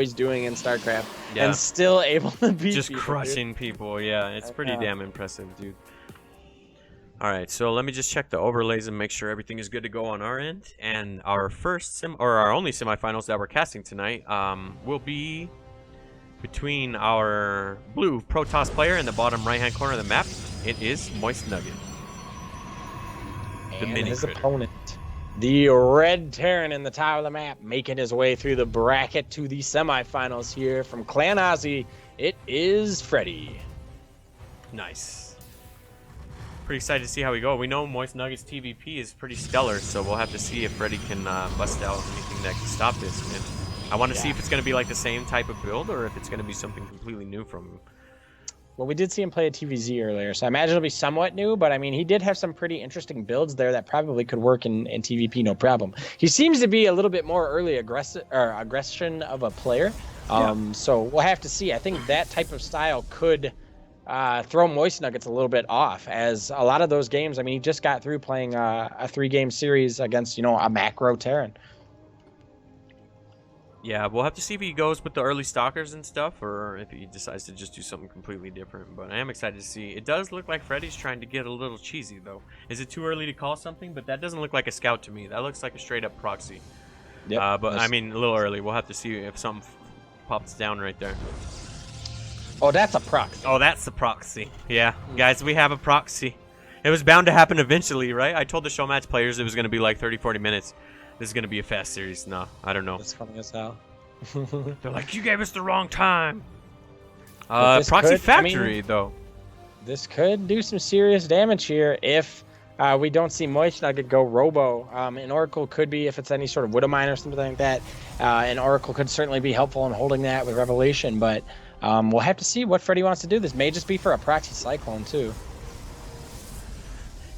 he's doing in StarCraft, and still able to beat just people, crushing people. Yeah, it's pretty damn impressive, dude. All right, so let me just check the overlays and make sure everything is good to go on our end. And our first our only semifinals that we're casting tonight will be between our blue Protoss player in the bottom right-hand corner of the map. It is MoistNugget, the mini his critter. opponent, the red Terran in the top of the map, making his way through the bracket to the semifinals here from Clan Aussie. It is Fredy. Nice. Pretty excited to see how we go. We know MoistNugget's TVP is pretty stellar, so we'll have to see if Fredy can bust out anything that can stop this, man. I want to see if it's going to be like the same type of build or if it's going to be something completely new from him. Well, we did see him play a TVZ earlier, so I imagine it'll be somewhat new, but I mean, he did have some pretty interesting builds there that probably could work in TVP, no problem. He seems to be a little bit more early aggression of a player, so we'll have to see. I think that type of style could throw MoistNuggets a little bit off, as a lot of those games, I mean, he just got through playing a 3-game series against, a macro Terran. Yeah, we'll have to see if he goes with the early stalkers and stuff, or if he decides to just do something completely different. But I am excited to see. It does look like Fredy's trying to get a little cheesy, though. Is it too early to call something? But that doesn't look like a scout to me. That looks like a straight-up proxy. Yep, but, I mean, a little early. We'll have to see if something pops down right there. Oh, that's a proxy. Oh, that's the proxy. Yeah, guys, we have a proxy. It was bound to happen eventually, right? I told the show match players it was going to be like 30-40 minutes. This is going to be a fast series. No, I don't know. That's funny as hell. They're like, you gave us the wrong time. Proxy Factory, though. This could do some serious damage here if we don't see MoistNugget go Robo. An Oracle could be, if it's any sort of Widow Mine or something like that. An Oracle could certainly be helpful in holding that with Revelation, but we'll have to see what Fredy wants to do. This may just be for a Proxy Cyclone, too.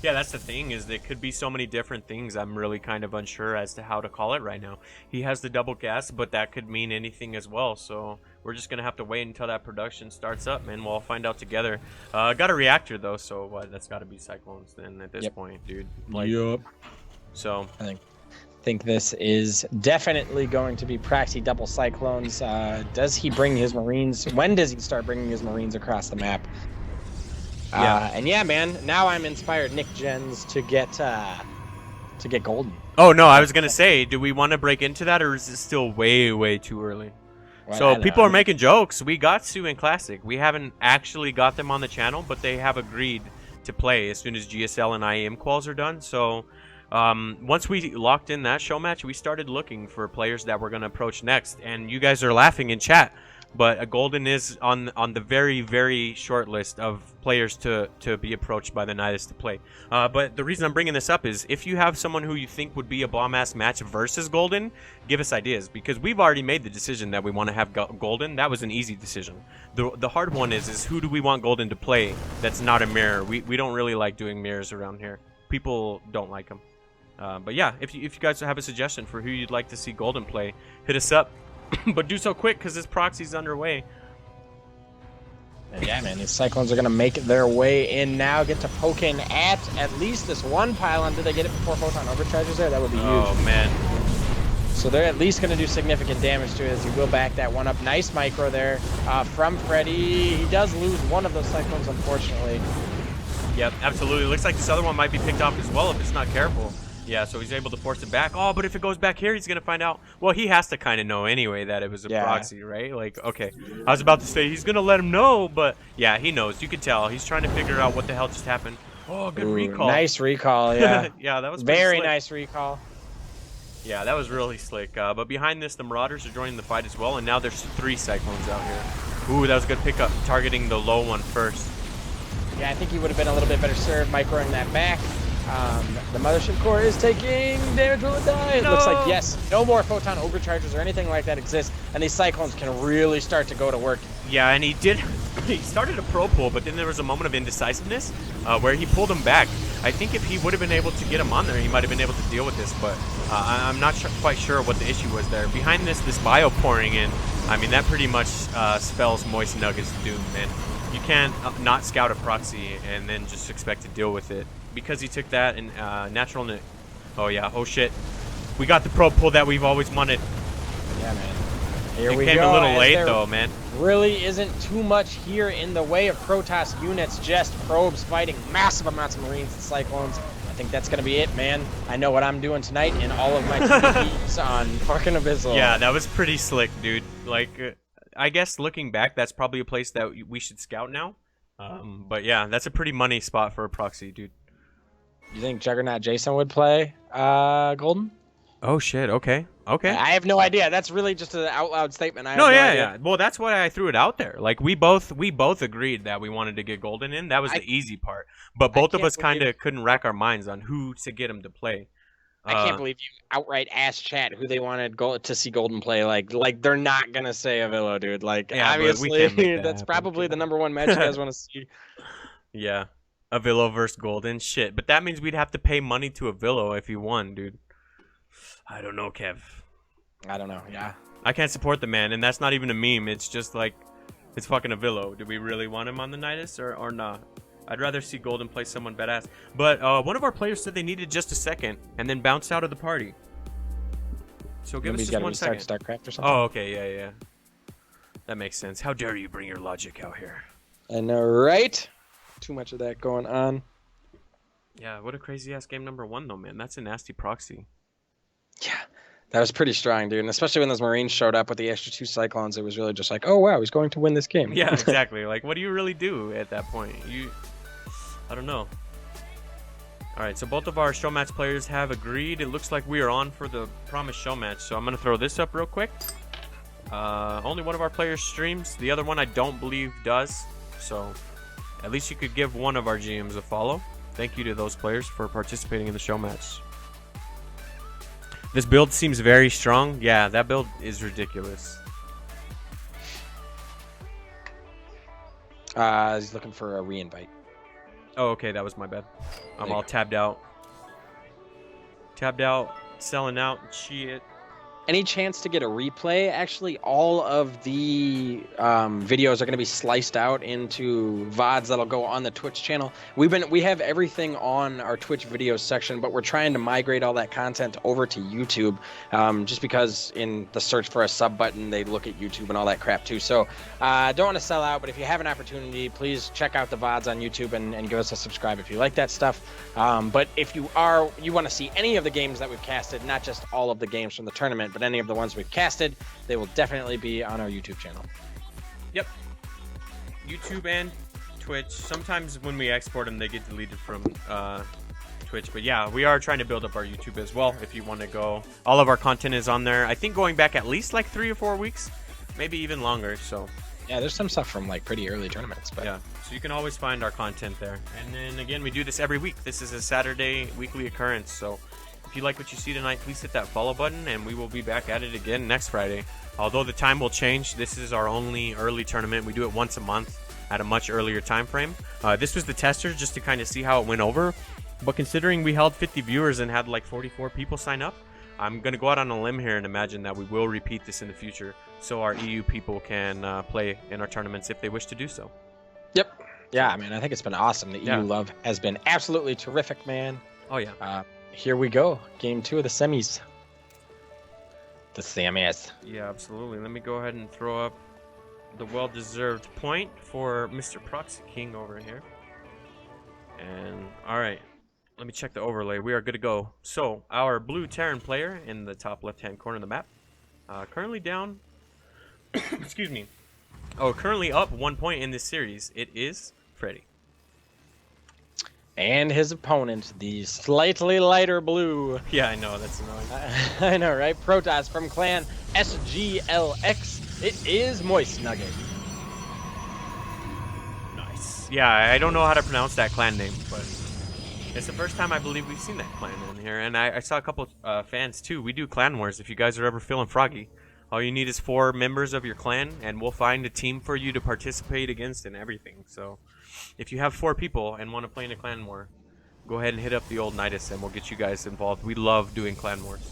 Yeah, that's the thing, is there could be so many different things. I'm really kind of unsure as to how to call it right now. He has the double gas, but that could mean anything as well. So we're just going to have to wait until that production starts up, man. We'll all find out together. Got a reactor, though, so what? That's got to be Cyclones then at this point, dude. Yep. So I think this is definitely going to be Proxy double Cyclones. Does he bring his Marines? When does he start bringing his Marines across the map? And yeah, man, now I'm inspired Nick Gens to get golden. Oh no, I was gonna say, do we want to break into that, or is it still way too early? Well, so people are making jokes. We got Sue in Classic. We haven't actually got them on the channel, but they have agreed to play as soon as GSL and IEM quals are done. So once we locked in that show match, we started looking for players that we're gonna approach next. And you guys are laughing in chat, but a golden is on the very short list of players to be approached by the Nydus to play. But the reason I'm bringing this up is if you have someone who you think would be a bomb-ass match versus golden, give us ideas, because we've already made the decision that we want to have golden. That was an easy decision. The hard one is who do we want golden to play that's not a mirror. We don't really like doing mirrors around here. People don't like them. But yeah, if you guys have a suggestion for who you'd like to see golden play, hit us up. But do so quick, because this proxy's underway. Yeah, man, these Cyclones are going to make their way in now. Get to poking at least this one pylon. Did they get it before Photon overcharges there? That would be huge. Oh, man. So they're at least going to do significant damage to it as he will back that one up. Nice micro there from Fredy. He does lose one of those Cyclones, unfortunately. Yep, absolutely. Looks like this other one might be picked off as well if it's not careful. Yeah, so he's able to force it back. Oh, but if it goes back here, he's going to find out. Well, he has to kind of know anyway that it was a proxy, right? Like, okay. I was about to say he's going to let him know, but yeah, he knows. You can tell. He's trying to figure out what the hell just happened. Oh, good recall. Nice recall, yeah. Yeah, that was very nice recall. Yeah, that was really slick. But behind this, the Marauders are joining the fight as well, and now there's 3 Cyclones out here. Ooh, that was a good pickup, targeting the low one first. Yeah, I think he would have been a little bit better served microing that back. The Mothership Core is taking damage. Will it die? It looks like yes. No more Photon overcharges or anything like that exists, and these Cyclones can really start to go to work. Yeah, and he started a pro pull, but then there was a moment of indecisiveness where he pulled him back. I think if he would have been able to get him on there, he might have been able to deal with this, but I'm not quite sure what the issue was there. Behind this bio pouring in, I mean, that pretty much spells MoistNugget's doom, man. You can't not scout a proxy and then just expect to deal with it. Because he took that in natural... Oh, yeah. Oh, shit. We got the pro pull that we've always wanted. Yeah, man. Here we came go, a little as late there though, man. Really isn't too much here in the way of Protoss units, just probes fighting massive amounts of Marines and Cyclones. I think that's going to be it, man. I know what I'm doing tonight in all of my TVPs on fucking Abyssal. Yeah, that was pretty slick, dude. Like, I guess looking back, that's probably a place that we should scout now. But yeah, that's a pretty money spot for a proxy, dude. You think Juggernaut Jason would play Golden? Oh shit. Okay. Okay. I have no idea. That's really just an out loud statement. I have No, no yeah, idea. yeah. Well, that's why I threw it out there. Like we both agreed that we wanted to get Golden in. That was the easy part. But both of us kind of couldn't rack our minds on who to get him to play. I can't believe you outright asked chat who they wanted to see Golden play. Like they're not gonna say Avillo, dude. Like Yeah, obviously that's probably the #1 match you guys want to see. Yeah, Avillo versus Golden. Shit, but that means we'd have to pay money to Avillo if he won, dude. I don't know, Kev. I don't know. Yeah. I can't support the man, and that's not even a meme. It's just like, it's fucking Avillo. Do we really want him on the Nydus or not? I'd rather see Golden play someone badass. But one of our players said they needed just a second and then bounced out of the party. So give us just 1 second. StarCraft or something. Oh, okay, yeah. That makes sense. How dare you bring your logic out here? I know, right? Too much of that going on. Yeah, what a crazy ass game #1 though, man. That's a nasty proxy. Yeah, that was pretty strong, dude. And especially when those Marines showed up with the extra 2 Cyclones, it was really just like, oh wow, he's going to win this game. Yeah, exactly. Like, what do you really do at that point? I don't know. All right, so both of our show match players have agreed. It looks like we are on for the promised show match. So I'm gonna throw this up real quick. Only one of our players streams. The other one I don't believe does. So at least you could give one of our GMs a follow. Thank you to those players for participating in the show match. This build seems very strong. Yeah, that build is ridiculous. He's looking for a re-invite. Oh, okay, that was my bad. I'm all tabbed out. Tabbed out, selling out, shit. Any chance to get a replay? Actually, all of the videos are going to be sliced out into VODs that'll go on the Twitch channel. We have everything on our Twitch videos section, but we're trying to migrate all that content over to YouTube, just because in the search for a sub button, they look at YouTube and all that crap too. So don't want to sell out, but if you have an opportunity, please check out the VODs on YouTube and give us a subscribe if you like that stuff. But if you want to see any of the games that we've casted, not just all of the games from the tournament, but any of the ones we've casted, they will definitely be on our YouTube channel. Yep. YouTube and Twitch. Sometimes when we export them, they get deleted from Twitch. But yeah, we are trying to build up our YouTube as well. If you want to go, all of our content is on there. I think going back at least like 3 or 4 weeks, maybe even longer. So yeah, there's some stuff from like pretty early tournaments. But yeah, so you can always find our content there. And then again, we do this every week. This is a Saturday weekly occurrence. So if you like what you see tonight, please hit that follow button, and we will be back at it again next Friday. Although the time will change, this is our only early tournament. We do it once a month at a much earlier time frame. This was the tester just to kind of see how it went over. But considering we held 50 viewers and had like 44 people sign up, I'm going to go out on a limb here and imagine that we will repeat this in the future so our EU people can play in our tournaments if they wish to do so. Yep. Yeah, I mean, I think it's been awesome. The EU love has been absolutely terrific, man. Oh, yeah. Here we go. Game 2 of the semis. The semis. Yeah, absolutely. Let me go ahead and throw up the well-deserved point for Mr. Proxy King over here. And, all right. Let me check the overlay. We are good to go. So, our blue Terran player in the top left-hand corner of the map. Currently down. Excuse me. Oh, currently up 1 point in this series. It is fredy. And his opponent, the slightly lighter blue. Yeah, I know. That's annoying. I know, right? Protoss from clan SGLX. It is MoistNugget. Nice. Yeah, I don't know how to pronounce that clan name, but it's the first time I believe we've seen that clan in here. And I saw a couple fans, too. We do clan wars if you guys are ever feeling froggy. All you need is 4 members of your clan, and we'll find a team for you to participate against and everything. So if you have 4 people and want to play in a clan war, go ahead and hit up the old Nydus, and we'll get you guys involved. We love doing clan wars.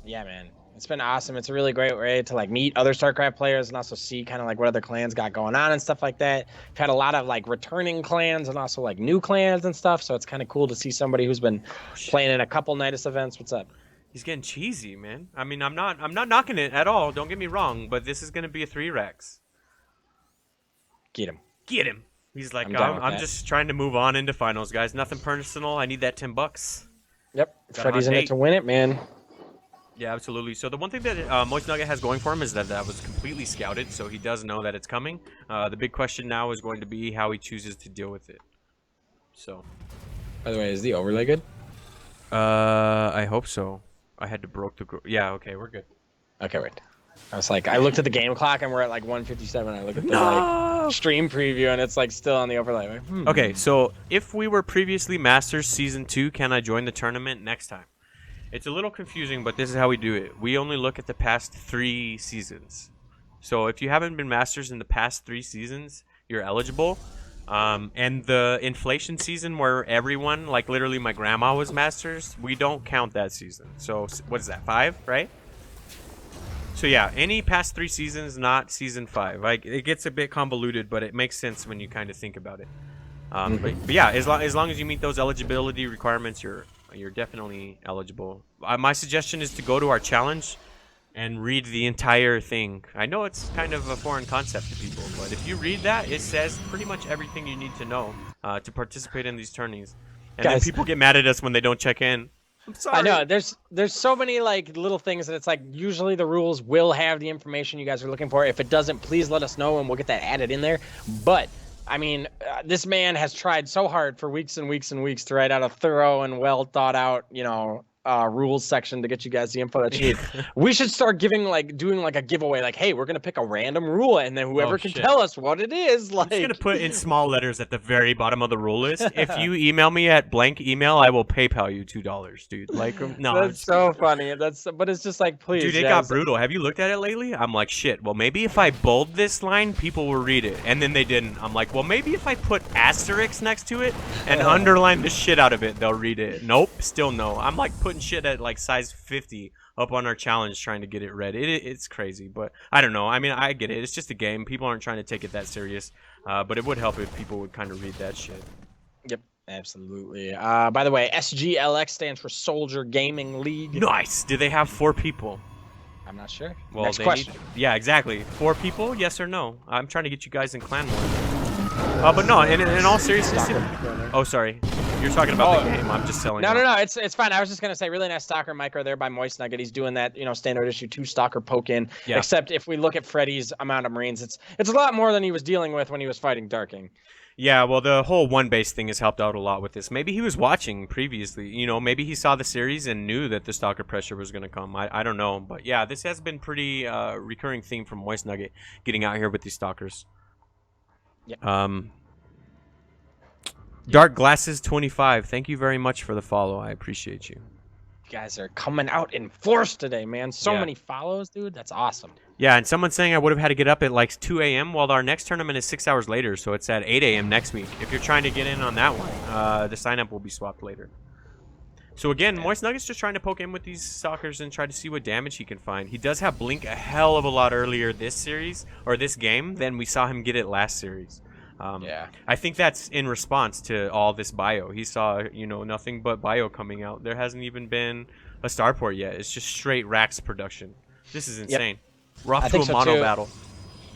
Yeah, man. It's been awesome. It's a really great way to like meet other StarCraft players and also see kind of like what other clans got going on and stuff like that. We've had a lot of like returning clans and also like new clans and stuff. So it's kind of cool to see somebody who's been playing in a couple Nydus events. What's up? He's getting cheesy, man. I mean, I'm not knocking it at all. Don't get me wrong, but this is gonna be a 3-rex. Get him. Get him. He's like, I'm just trying to move on into finals, guys. Nothing personal. I need that $10. Yep. Fredy's in it to win it, man. Yeah, absolutely. So the one thing that MoistNugget has going for him is that was completely scouted, so he does know that it's coming. The big question now is going to be how he chooses to deal with it. So. By the way, is the overlay good? I hope so. I had to broke the. Yeah. Okay, we're good. Okay, wait. I was like, I looked at the game clock and we're at like 1:57. I look at the like, stream preview and it's like still on the overlay. Like, Okay, so if we were previously Masters Season 2, can I join the tournament next time? It's a little confusing, but this is how we do it. We only look at the past 3 seasons. So if you haven't been Masters in the past 3 seasons, you're eligible. And the inflation season where everyone, like literally my grandma was Masters, we don't count that season. So what is that, 5, right? So yeah, any past 3 seasons, not season 5. Like it gets a bit convoluted, but it makes sense when you kind of think about it. But yeah, as long as you meet those eligibility requirements, you're definitely eligible. My suggestion is to go to our challenge and read the entire thing. I know it's kind of a foreign concept to people, but if you read that, it says pretty much everything you need to know to participate in these tourneys. And then people get mad at us when they don't check in. I'm sorry. I know there's so many like little things that it's like usually the rules will have the information you guys are looking for. If it doesn't, please let us know and we'll get that added in there. But I mean, this man has tried so hard for weeks and weeks and weeks to write out a thorough and well thought out, rules section to get you guys the info that you need. We should start doing like a giveaway, like, hey, we're gonna pick a random rule, and then whoever can tell us what it is, like, I'm just gonna put in small letters at the very bottom of the rule list. If you email me at blank email, I will PayPal you $2, dude. Like, no, that's so funny. But it's just like, please, dude, it got brutal. Have you looked at it lately? I'm like, shit. Well, maybe if I bold this line, people will read it, and then they didn't. I'm like, well, maybe if I put asterisks next to it and underline the shit out of it, they'll read it. Nope, still no. I'm like putting shit at like size 50 up on our challenge trying to get it read. It's crazy, but I don't know. I mean, I get it. It's just a game. People aren't trying to take it that serious, but it would help if people would kind of read that shit. Yep, absolutely. By the way, SGLX stands for Soldier Gaming League. Nice. Do they have 4 people? I'm not sure. Well, next question. Yeah, exactly. 4 people? Yes or no? I'm trying to get you guys in clan war. But no, in all seriousness. Oh, sorry. You're talking about the game. I'm just selling. No. It's fine. I was just gonna say, really nice stalker micro there by MoistNugget. He's doing that, standard issue 2 stalker poke in. Yeah. Except if we look at Fredy's amount of Marines, it's a lot more than he was dealing with when he was fighting Darking. Yeah, well, the whole 1-base thing has helped out a lot with this. Maybe he was watching previously. Maybe he saw the series and knew that the stalker pressure was going to come. I don't know. But yeah, this has been pretty recurring theme from MoistNugget getting out here with these stalkers. Yeah. Dark Glasses 25. Thank you very much for the follow. I appreciate you. You guys are coming out in force today, man. So many follows, dude. That's awesome. Yeah, and someone's saying I would have had to get up at like 2 a.m. Well, our next tournament is 6 hours later, so it's at 8 a.m. next week. If you're trying to get in on that one, the sign-up will be swapped later. So again, MoistNugget's just trying to poke in with these stalkers and try to see what damage he can find. He does have Blink a hell of a lot earlier this series, or this game, than we saw him get it last series. I think that's in response to all this bio. He saw, nothing but bio coming out. There hasn't even been a starport yet. It's just straight Rax production. This is insane. We're off to a mono battle.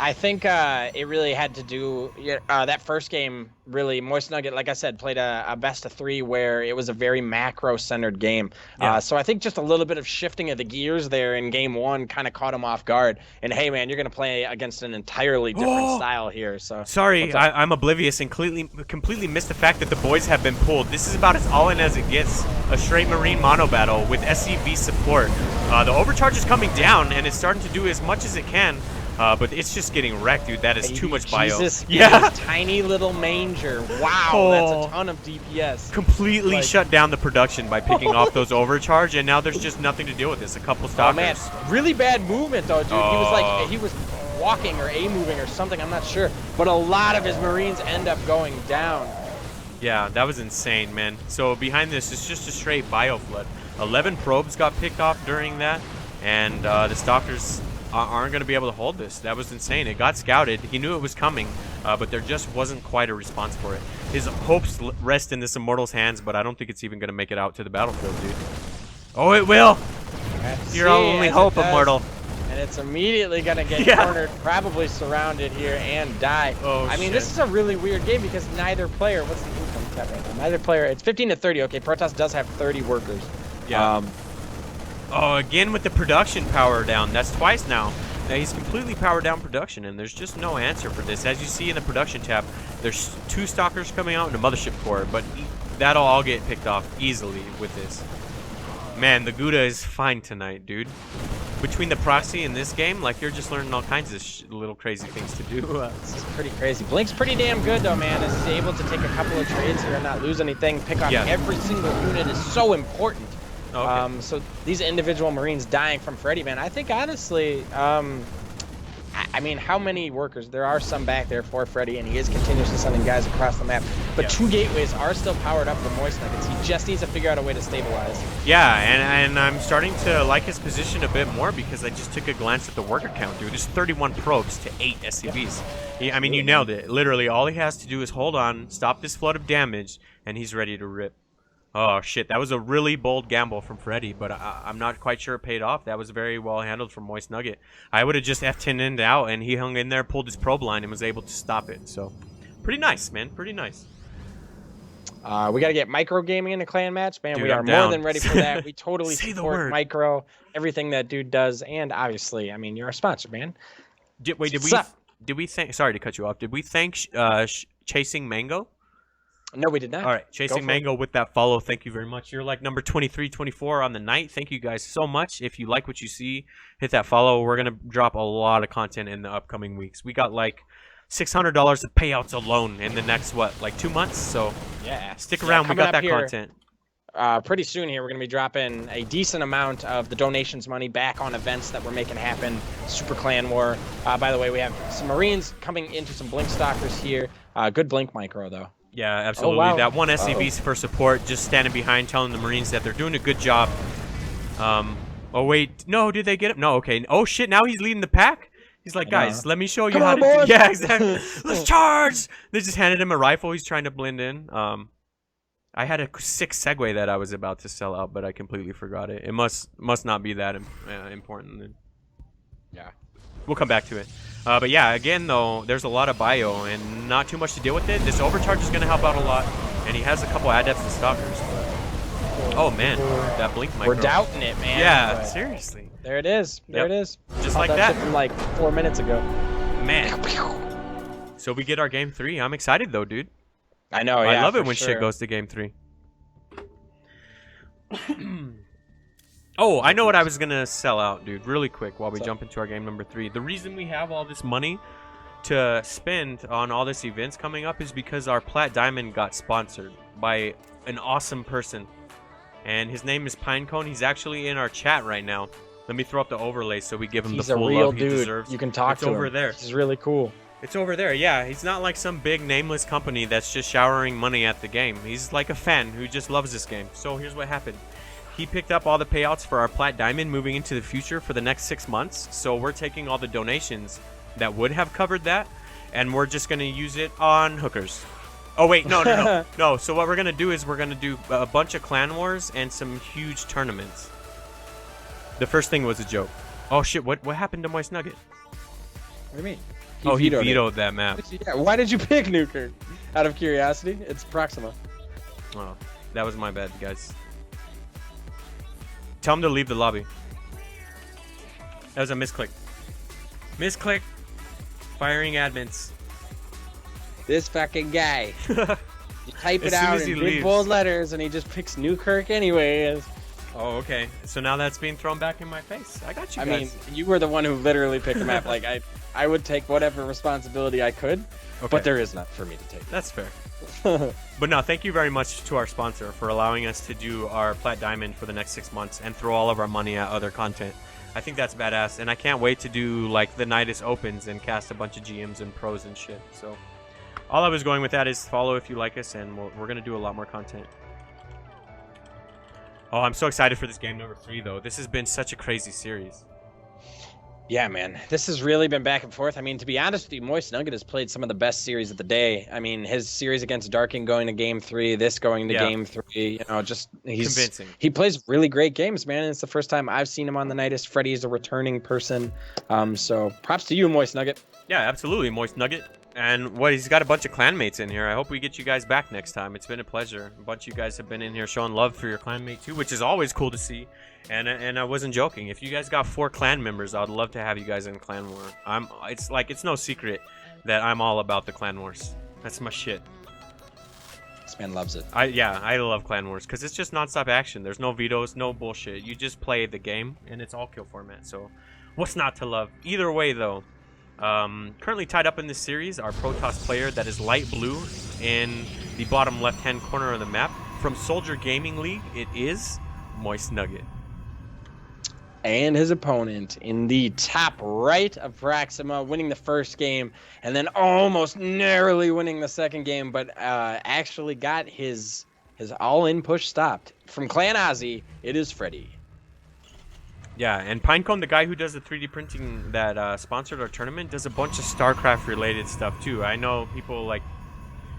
I think it really had to do that first game. Really, MoistNugget, like I said, played a best of 3 where it was a very macro-centered game. So I think just a little bit of shifting of the gears there in game 1 kind of caught him off guard. And hey, man, you're gonna play against an entirely different style here. So sorry, I'm oblivious and completely missed the fact that the boys have been pulled. This is about as all-in as it gets. A straight Marine mono battle with SCV support. The overcharge is coming down and it's starting to do as much as it can. But it's just getting wrecked, dude. That is too much bio. Yeah. Tiny little manger. Wow, that's a ton of DPS. Completely shut down the production by picking off those overcharge, and now there's just nothing to deal with this. A couple stalkers. Oh, man. Really bad movement, though, dude. He was walking or A-moving or something. I'm not sure. But a lot of his Marines end up going down. Yeah, that was insane, man. So behind this is just a straight bio flood. 11 probes got picked off during that, and the stalkers aren't going to be able to hold this. That was insane. It got scouted. He knew it was coming, but there just wasn't quite a response for it. His hopes rest in this Immortal's hands, but I don't think it's even going to make it out to the battlefield, dude. Oh, it will. It's your only hope, Immortal. And it's immediately going to get cornered, probably surrounded here, and die. Oh, I mean, this is a really weird game because neither player, what's the income cap right now? Neither player, it's 15 to 30. Okay, Protoss does have 30 workers. Yeah. Oh, again with the production power down. That's twice now. Now he's completely powered down production, and there's just no answer for this. As you see in the production tab, there's 2 stalkers coming out and a mothership core, but that'll all get picked off easily with this. Man, the Gouda is fine tonight, dude. Between the proxy and this game, like, you're just learning all kinds of little crazy things to do. This is pretty crazy. Blink's pretty damn good, though, man. Is able to take a couple of trades here and not lose anything. Pick off every single unit is so important. Okay. So these individual Marines dying from fredy, man, I think, honestly, I mean, how many workers? There are some back there for fredy, and he is continuously sending guys across the map. But 2 gateways are still powered up for MoistNuggets. He just needs to figure out a way to stabilize. Yeah, and I'm starting to like his position a bit more because I just took a glance at the worker count, dude. It's 31 probes to 8 SCVs. I mean, you nailed it. Literally, all he has to do is hold on, stop this flood of damage, and he's ready to rip. Oh, shit. That was a really bold gamble from fredy, but I'm not quite sure it paid off. That was very well handled from MoistNugget. I would have just F10'd out, and he hung in there, pulled his probe line, and was able to stop it. So, pretty nice, man. Pretty nice. We got to get micro gaming in a clan match, man. Dude, we are more than ready for that. We totally support micro, everything that dude does, and obviously, I mean, you're a sponsor, man. Did we thank? Sorry to cut you off. Did we thank Chasing Mango? No, we did not. All right, Chasing Mango with that follow. Thank you very much. You're like number 23, 24 on the night. Thank you guys so much. If you like what you see, hit that follow. We're going to drop a lot of content in the upcoming weeks. We got like $600 of payouts alone in the next, what, like 2 months? So yeah, stick around. We got that content. Pretty soon here, we're going to be dropping a decent amount of the donations money back on events that we're making happen. Super Clan War. By the way, we have some Marines coming into some Blink Stalkers here. Good Blink micro, though. Yeah, absolutely. Oh, wow. That one SCV's for support, just standing behind, telling the Marines that they're doing a good job. Oh, wait. No, did they get him? No, okay. Oh, shit, now he's leading the pack? He's like, guys, let me show you how to do. Yeah, exactly. Let's charge! They just handed him a rifle. He's trying to blend in. I had a sick segue that I was about to sell out, but I completely forgot it. It must not be that important. Yeah. We'll come back to it. But yeah, again, though, there's a lot of bio and not too much to deal with it. This overcharge is going to help out a lot. And he has a couple adepts and stalkers. But... oh, man. That blink micro. We're doubting it, man. Yeah, seriously. There it is. There it is. Just like that. From like 4 minutes ago. Man. So we get our game 3. I'm excited, though, dude. I know, I love it when shit goes to game 3. Oh, I know what I was going to sell out, dude, really quick while we jump into our game number 3. The reason we have all this money to spend on all this events coming up is because our Plat Diamond got sponsored by an awesome person. And his name is Pinecone. He's actually in our chat right now. Let me throw up the overlay so we give him the full love he deserves. You can talk to him. It's over there. He's really cool. It's over there, yeah. He's not like some big nameless company that's just showering money at the game. He's like a fan who just loves this game. So here's what happened. He picked up all the payouts for our Plat Diamond moving into the future for the next 6 months. So we're taking all the donations that would have covered that, and we're just going to use it on hookers. Oh, wait, no. No, so what we're going to do is we're going to do a bunch of clan wars and some huge tournaments. The first thing was a joke. Oh, shit, what happened to MoistNugget? What do you mean? He vetoed that map. Why did you pick Newkirk? Out of curiosity? It's Proxima. Oh, that was my bad, guys. Tell him to leave the lobby. That was a misclick. Misclick. Firing admins. This fucking guy. You type it out in big bold letters and he just picks Newkirk anyways. Oh, okay. So now that's being thrown back in my face. I got you guys. I mean, you were the one who literally picked the map. Like, I would take whatever responsibility I could, but there is none for me to take. That's fair. But no, thank you very much to our sponsor for allowing us to do our Plat Diamond for the next 6 months and throw all of our money at other content. I think that's badass, and I can't wait to do like the Nydus Opens and cast a bunch of GMs and pros and shit. So all I was going with that is follow if you like us, and we're going to do a lot more content. Oh, I'm so excited for this game number 3, though. This has been such a crazy series. Yeah, man, this has really been back and forth. I mean, to be honest with you, MoistNugget has played some of the best series of the day. I mean, his series against Darking going to game 3, this going to Yeah, game 3, you know, just convincing. he plays really great games, man. It's the first time I've seen him on the Nydus. Fredy is a returning person. So props to you, MoistNugget. Yeah, absolutely, MoistNugget. And what he's got a bunch of clanmates in here. I hope we get you guys back next time. It's been a pleasure. A bunch of you guys have been in here showing love for your clanmate too, which is always cool to see. And I wasn't joking. If you guys got 4 clan members, I'd love to have you guys in Clan War. It's no secret that I'm all about the Clan Wars. That's my shit. This man loves it. I love Clan Wars because it's just nonstop action. There's no vetoes, no bullshit. You just play the game, and it's all kill format. So, what's not to love? Either way, though. Currently tied up in this series, our Protoss player that is light blue in the bottom left-hand corner of the map. From Soldier Gaming League, it is MoistNugget. And his opponent in the top right of Proxima, winning the first game, and then almost narrowly winning the second game, but actually got his all-in push stopped. From Clan Ozzy, it is Fredy. Yeah, and Pinecone, the guy who does the 3D printing that sponsored our tournament, does a bunch of StarCraft related stuff too. I know people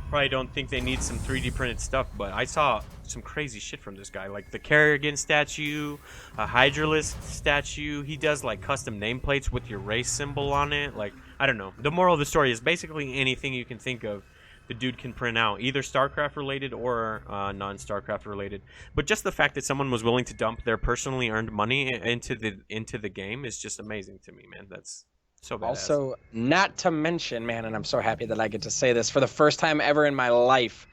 probably don't think they need some 3D printed stuff, but I saw some crazy shit from this guy, like the Kerrigan statue, a Hydralisk statue. He does like custom nameplates with your race symbol on it. Like, I don't know. The moral of the story is basically anything you can think of, the dude can print out, either StarCraft related or non-StarCraft related. But just the fact that someone was willing to dump their personally earned money into the game is just amazing to me, man. That's so badass. Also, not to mention, man, and I'm so happy that I get to say this for the first time ever in my life,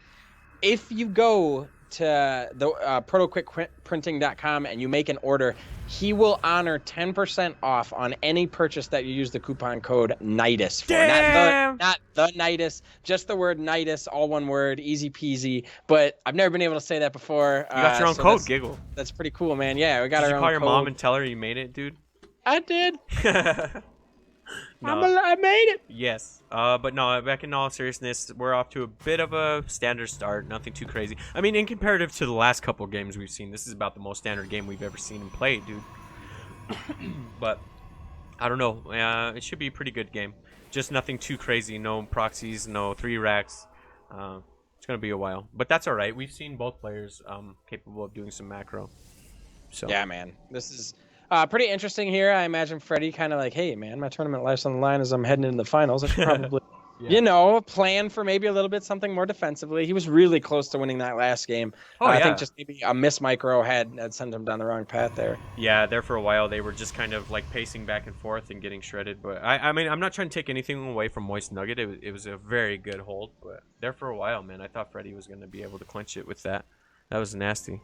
if you go to the protoquickprinting.com and you make an order, he will honor 10% off on any purchase that you use the coupon code Nydus for. Damn! Not the Nydus, just the word Nydus, all one word, easy peasy. But I've never been able to say that before. You got your own code, Giggle. That's pretty cool, man. Yeah, we got our own code. Did you call your mom and tell her you made it, dude? I did. No. I made it. Yes. But no, back in all seriousness, we're off to a bit of a standard start. Nothing too crazy. I mean, in comparative to the last couple games we've seen, this is about the most standard game we've ever seen and played, dude. But I don't know. It should be a pretty good game. Just nothing too crazy. No proxies, no 3 racks. It's going to be a while. But that's all right. We've seen both players capable of doing some macro. So yeah, man. This is... pretty interesting here. I imagine Fredy kind of like, hey, man, my tournament life's on the line as I'm heading into the finals. I should probably, you know, plan for maybe a little bit something more defensively. He was really close to winning that last game. Oh, yeah. I think just maybe a miss micro had sent him down the wrong path there. Yeah, there for a while they were just kind of like pacing back and forth and getting shredded. But I mean, I'm not trying to take anything away from MoistNugget. It was a very good hold. But there for a while, man, I thought Fredy was going to be able to clinch it with that. That was nasty.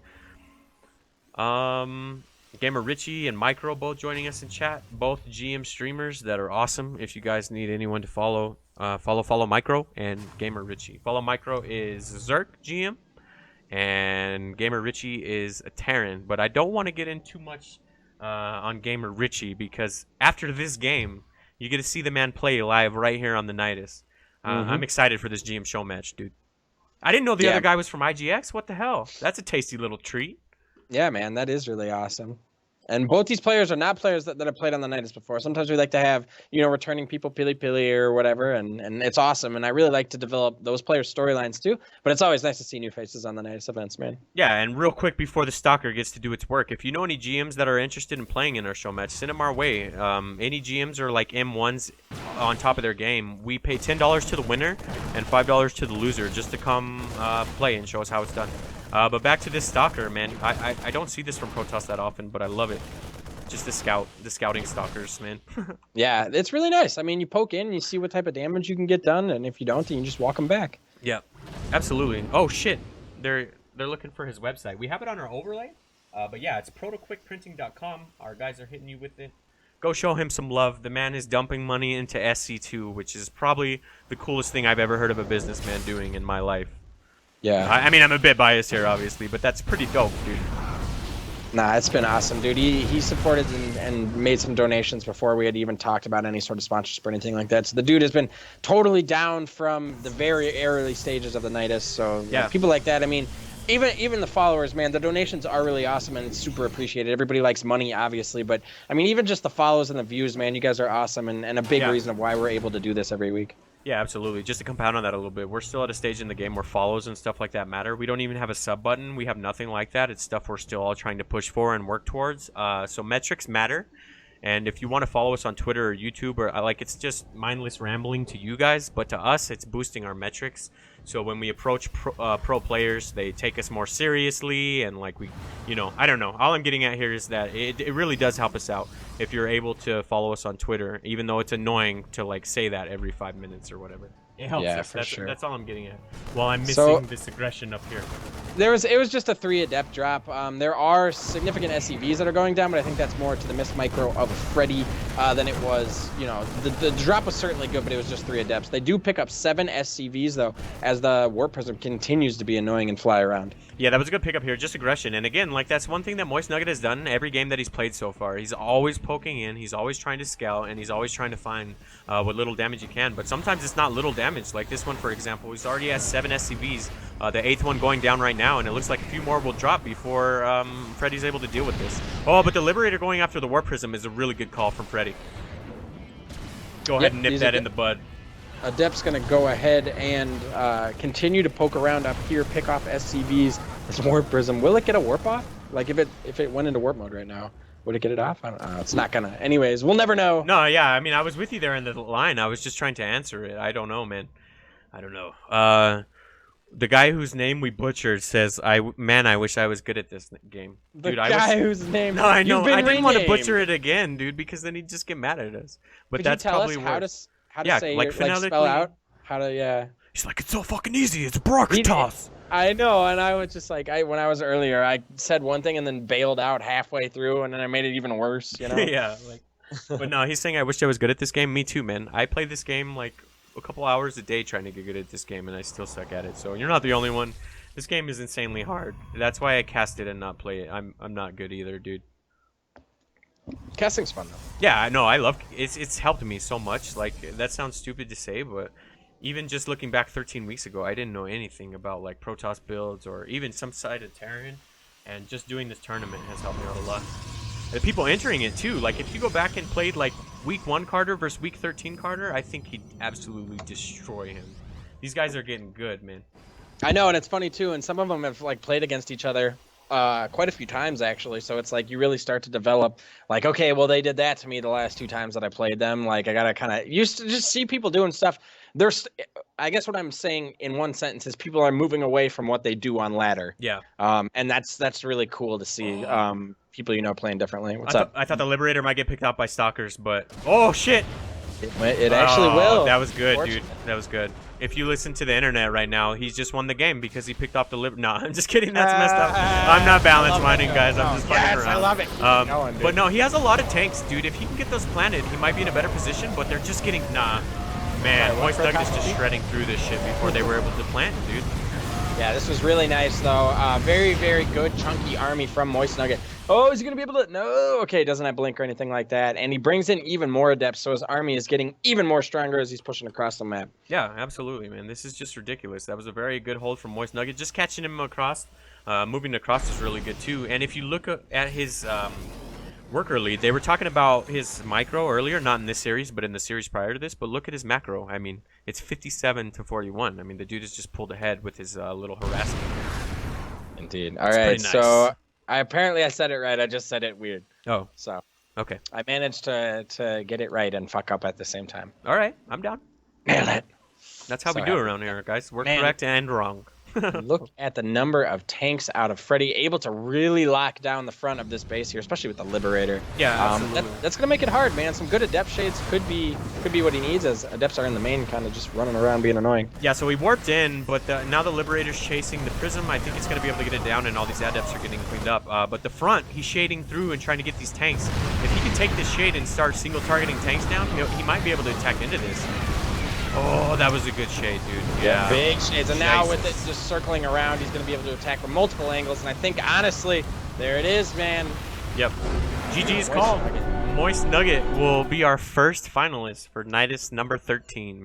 Gamer Richie and Micro both joining us in chat. Both GM streamers that are awesome. If you guys need anyone to follow, follow Micro and Gamer Richie. Follow Micro is Zerk GM, and Gamer Richie is a Terran. But I don't want to get in too much on Gamer Richie because after this game, you get to see the man play live right here on the Nydus. I'm excited for this GM show match, dude. I didn't know the other guy was from IGX. What the hell? That's a tasty little treat. Yeah, man, that is really awesome. And both these players are not players that have played on the Nydus before. Sometimes we like to have, you know, returning people, Pili or whatever, and it's awesome. And I really like to develop those players' storylines too. But it's always nice to see new faces on the Nydus events, man. Yeah, and real quick before the Stalker gets to do its work, if you know any GMs that are interested in playing in our show match, send them our way. Any GMs are like M1s on top of their game. We pay $10 to the winner and $5 to the loser just to come play and show us how it's done. But back to this Stalker, man. I don't see this from Protoss that often, but I love it. Just the scouting Stalkers, man. Yeah, it's really nice. I mean, you poke in and you see what type of damage you can get done, and if you don't, then you just walk them back. Yeah, absolutely. Oh shit, they're looking for his website. We have it on our overlay, but yeah, it's protoquickprinting.com. Our guys are hitting you with it. Go show him some love. The man is dumping money into SC2, which is probably the coolest thing I've ever heard of a businessman doing in my life. Yeah. I mean, I'm a bit biased here, obviously, but that's pretty dope, dude. Nah, it's been awesome, dude. He supported and made some donations before we had even talked about any sort of sponsorship or anything like that. So the dude has been totally down from the very early stages of the Nydus. So yeah, people like that. I mean, Even the followers, man, the donations are really awesome and it's super appreciated. Everybody likes money, obviously, but I mean, even just the follows and the views, man, you guys are awesome and a big reason of why we're able to do this every week. Yeah, absolutely. Just to compound on that a little bit, we're still at a stage in the game where follows and stuff like that matter. We don't even have a sub button. We have nothing like that. It's stuff we're still all trying to push for and work towards. So metrics matter. And if you want to follow us on Twitter or YouTube, or like, it's just mindless rambling to you guys, but to us, it's boosting our metrics. So when we approach pro players, they take us more seriously, and like we, you know, I don't know. All I'm getting at here is that it really does help us out if you're able to follow us on Twitter, even though it's annoying to like say that every 5 minutes or whatever. It helps us. For sure. That's all I'm getting at. While I'm missing this aggression up here. It was just a 3 adept drop. There are significant SCVs that are going down, but I think that's more to the missed micro of Fredy than it was, you know, the drop was certainly good, but it was just 3 adepts. They do pick up 7 SCVs though, as the Warp Prism continues to be annoying and fly around. Yeah, that was a good pickup here, just aggression. And again, like, that's one thing that MoistNugget has done every game that he's played so far. He's always poking in, he's always trying to scout, and he's always trying to find what little damage he can. But sometimes it's not little damage. Like this one, for example, he's already has 7 SCVs. The 8th one going down right now, and it looks like a few more will drop before Fredy's able to deal with this. Oh, but the Liberator going after the Warp Prism is a really good call from Fredy. Go ahead and nip that in the bud. Adept's going to go ahead and continue to poke around up here, pick off SCVs. This Warp Prism, will it get a warp off? Like if it went into warp mode right now, would it get it off? I don't know. It's not gonna. Anyways, we'll never know. No, yeah. I mean, I was with you there in the line. I was just trying to answer it. I don't know, man. I don't know. The guy whose name we butchered says, I wish I was good at this game." The dude, guy whose name. No, I know. I didn't want to butcher it again, dude, because then he'd just get mad at us. But that's probably worse. How to say like spell out? How to He's like, "It's so fucking easy. It's Brocktoss." I know, and I was just like, when I was earlier, I said one thing and then bailed out halfway through, and then I made it even worse, you know? Yeah, like. But no, he's saying, "I wish I was good at this game." Me too, man. I play this game like a couple hours a day trying to get good at this game, and I still suck at it. So you're not the only one. This game is insanely hard. That's why I cast it and not play it. I'm not good either, dude. Casting's fun though. Yeah, I know. I love it's helped me so much. Like, that sounds stupid to say, but even just looking back 13 weeks ago, I didn't know anything about like Protoss builds or even some side of Terran, and just doing this tournament has helped me out a lot. The people entering it too, like if you go back and played like week 1 Carter versus week 13 Carter, I think he'd absolutely destroy him. These guys are getting good, man. I know, and it's funny too, and some of them have like played against each other quite a few times actually, so it's like you really start to develop like, okay, well they did that to me the last 2 times that I played them, like I gotta kind of used to just see people doing stuff. I guess what I'm saying in one sentence is people are moving away from what they do on ladder. Yeah. And that's really cool to see. People playing differently. What's up? I thought the Liberator might get picked out by stalkers, but oh shit! It actually will. That was good, dude. That was good. If you listen to the internet right now, he's just won the game because he picked off the No, I'm just kidding. That's messed up. I'm not balance minding, guys. I'm just fucking around. I love it. But no, he has a lot of tanks, dude. If he can get those planted, he might be in a better position. But they're just getting Man, MoistNugget is just shredding through this shit before they were able to plant, dude. Yeah, this was really nice, though. Very, very good, chunky army from MoistNugget. Oh, is he going to be able to? No. Okay, doesn't have blink or anything like that. And he brings in even more adepts, so his army is getting even more stronger as he's pushing across the map. Yeah, absolutely, man. This is just ridiculous. That was a very good hold from MoistNugget. Just catching him across, moving across is really good, too. And if you look at his worker lead, they were talking about his micro earlier, not in this series, but in the series prior to this. But look at his macro. I mean, it's 57 to 41. I mean, the dude has just pulled ahead with his little harassment. Indeed. All right, nice. So apparently I said it right. I just said it weird. Oh. So. Okay. I managed to get it right and fuck up at the same time. All right, I'm down. Nailed it. That's how we do around here, guys. We're correct and wrong. Look at the number of tanks out of Fredy, able to really lock down the front of this base here, especially with the Liberator. Yeah, that's gonna make it hard, man. Some good adept shades could be what he needs, as adepts are in the main, kind of just running around being annoying. Yeah, so we warped in, but now the Liberator's chasing the Prism. I think it's gonna be able to get it down, and all these adepts are getting cleaned up. But the front, he's shading through and trying to get these tanks. If he can take this shade and start single targeting tanks down, he might be able to attack into this. Oh, that was a good shade, dude. Yeah, big shades. And now with it just circling around, he's going to be able to attack from multiple angles. And I think, honestly, there it is, man. Yep. GG's call. MoistNugget will be our first finalist for Nydus number 13.